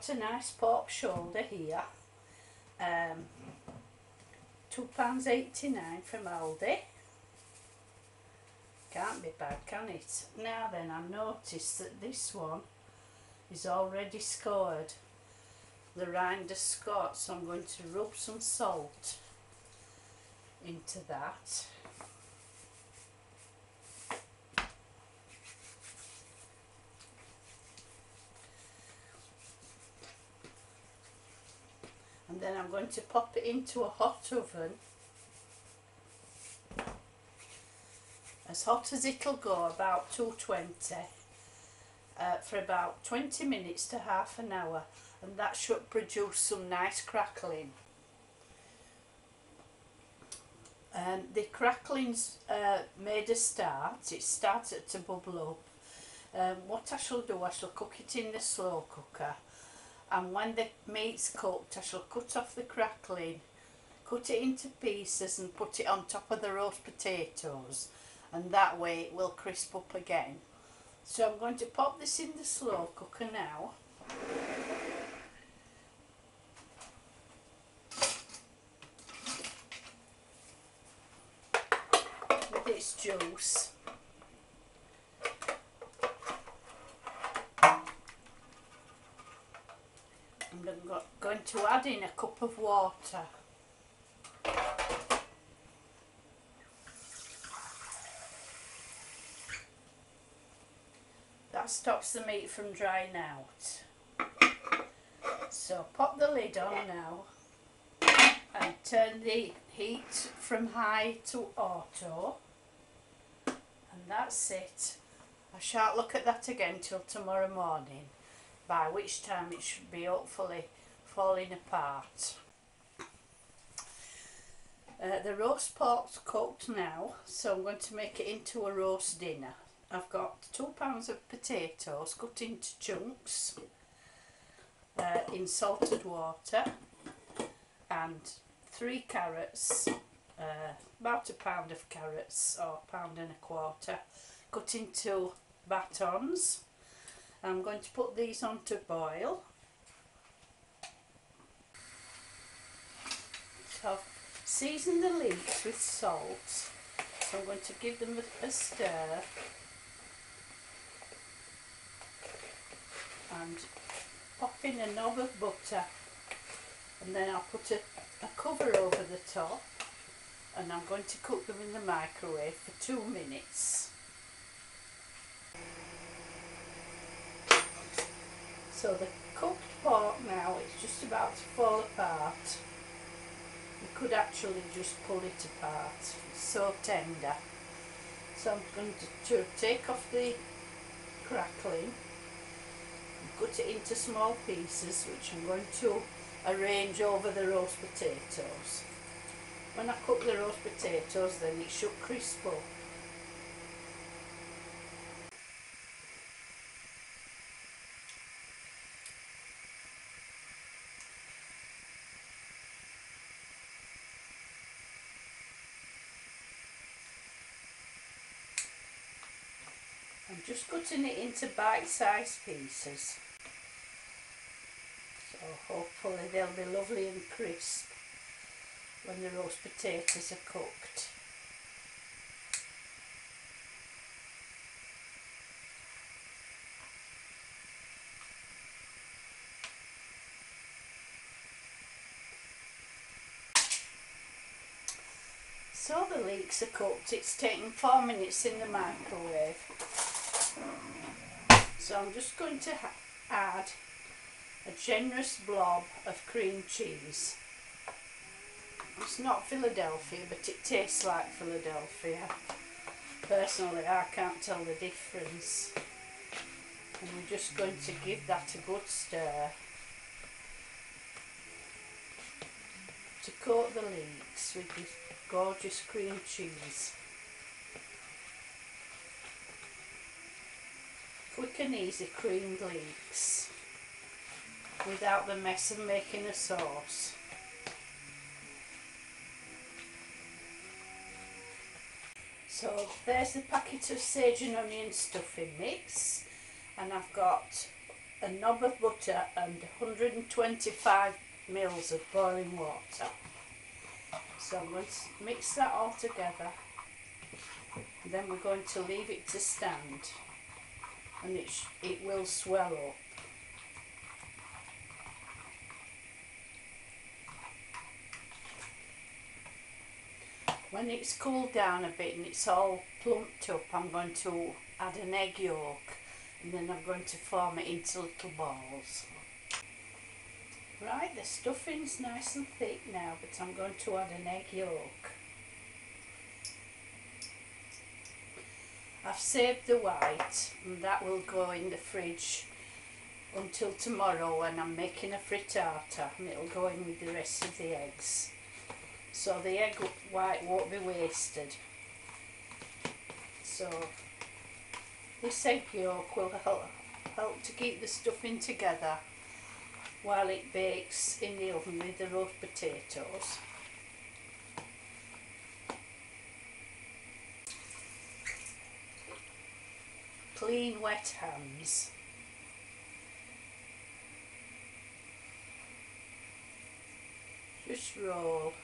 got a nice pork shoulder here, £2.89 from Aldi. Can't be bad, can it? Now then, I noticed that this one is already scored, the rind is scored, so I'm going to rub some salt into that. And then I'm going to pop it into a hot oven, as hot as it'll go, about 220, for about 20 minutes to half an hour, and that should produce some nice crackling. The crackling's made a start, it started to bubble up. What I shall do, I shall cook it in the slow cooker, and when the meat's cooked I shall cut off the crackling, cut it into pieces and put it on top of the roast potatoes, and that way it will crisp up again. So I'm going to pop this in the slow cooker now. With its juice. I'm going to add in a cup of water. That stops the meat from drying out. So pop the lid on now and turn the heat from high to auto, and that's it. I shan't look at that again till tomorrow morning, by which time it should be hopefully falling apart. The roast pork's cooked now, so I'm going to make it into a roast dinner. I've got 2 pounds of potatoes cut into chunks in salted water, and 3 carrots, about a pound of carrots, or a pound and a quarter, cut into batons. I'm going to put these on to boil. So I've seasoned the leeks with salt, so I'm going to give them a stir and pop in a knob of butter, and then I'll put a cover over the top, and I'm going to cook them in the microwave for 2 minutes. So the cooked pork now, it's just about to fall apart. You could actually just pull it apart, it's so tender. So I'm going to take off the crackling and cut it into small pieces, which I'm going to arrange over the roast potatoes. When I cook the roast potatoes, then it should crisp up. I'm just cutting it into bite-sized pieces, so hopefully they'll be lovely and crisp when the roast potatoes are cooked. So the leeks are cooked, it's taken 4 minutes in the microwave. So I'm just going to add a generous blob of cream cheese. It's not Philadelphia, but it tastes like Philadelphia. Personally, I can't tell the difference. And we're just going to give that a good stir to coat the leeks with this gorgeous cream cheese. Quick and easy creamed leeks without the mess of making a sauce. So there's the packet of sage and onion stuffing mix, and I've got a knob of butter and 125 mils of boiling water. So I'm going to mix that all together, and then we're going to leave it to stand, and it will swell up. When it's cooled down a bit and it's all plumped up, I'm going to add an egg yolk, and then I'm going to form it into little balls. Right, the stuffing's nice and thick now, but I'm going to add an egg yolk. I've saved the white, and that will go in the fridge until tomorrow when I'm making a frittata, and it'll go in with the rest of the eggs. So the egg white won't be wasted. So this egg yolk will help to keep the stuffing together while it bakes in the oven with the roast potatoes. Clean wet hands. Just roll.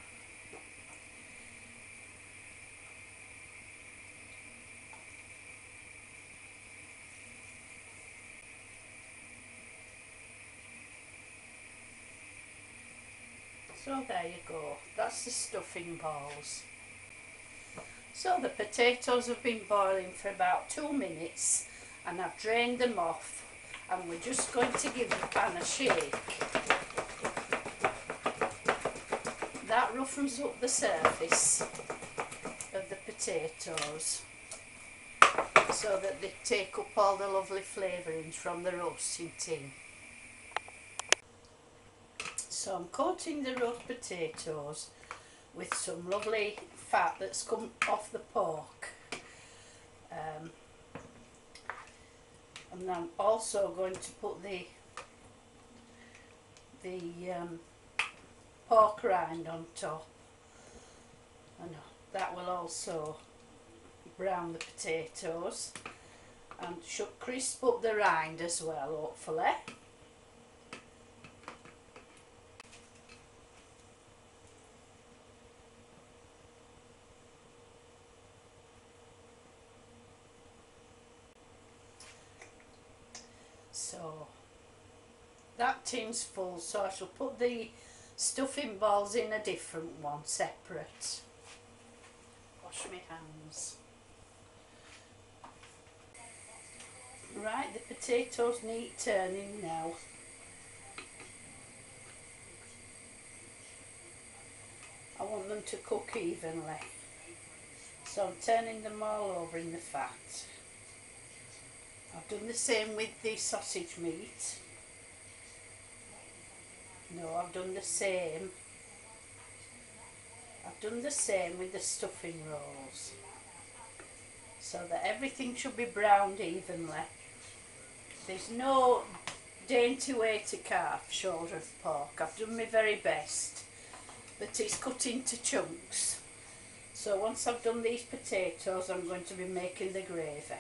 So there you go, that's the stuffing balls. So the potatoes have been boiling for about 2 minutes, and I've drained them off, and we're just going to give the pan a shake. That roughens up the surface of the potatoes so that they take up all the lovely flavourings from the roasting tin. So I'm coating the roast potatoes with some lovely fat that's come off the pork, and I'm also going to put the pork rind on top, and that will also brown the potatoes and should crisp up the rind as well, hopefully. So that tin's full, so I shall put the stuffing balls in a different one, separate. Wash my hands. Right, the potatoes need turning now. I want them to cook evenly, so I'm turning them all over in the fat. I've done the same with the sausage meat. No, I've done the same. I've done the same with the stuffing rolls, so that everything should be browned evenly. There's no dainty way to carve shoulder of pork. I've done my very best, but it's cut into chunks. So once I've done these potatoes, I'm going to be making the gravy.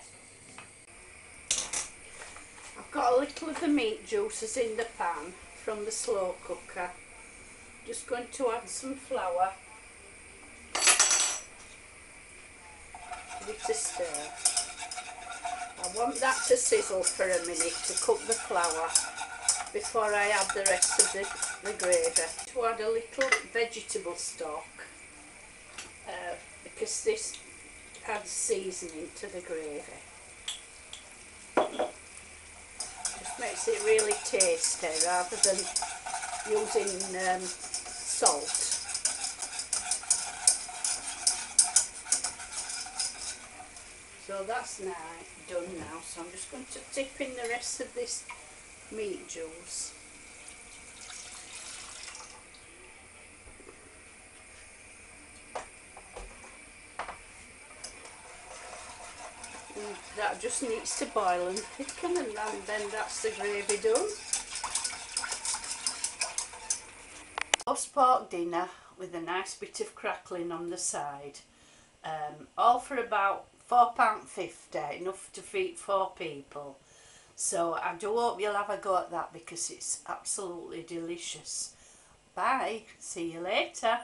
I've got a little of the meat juices in the pan from the slow cooker. Just going to add some flour. Give it a stir. I want that to sizzle for a minute to cook the flour before I add the rest of the gravy. To add a little vegetable stock, because this adds seasoning to the gravy. Just makes it really tasty rather than using salt. So that's now done now, so I'm just going to dip in the rest of this meat juice. And that just needs to boil and thicken, and then that's the gravy done. Roast pork dinner with a nice bit of crackling on the side, all for about £4.50, enough to feed 4 people. So I do hope you'll have a go at that because it's absolutely delicious. Bye, see you later.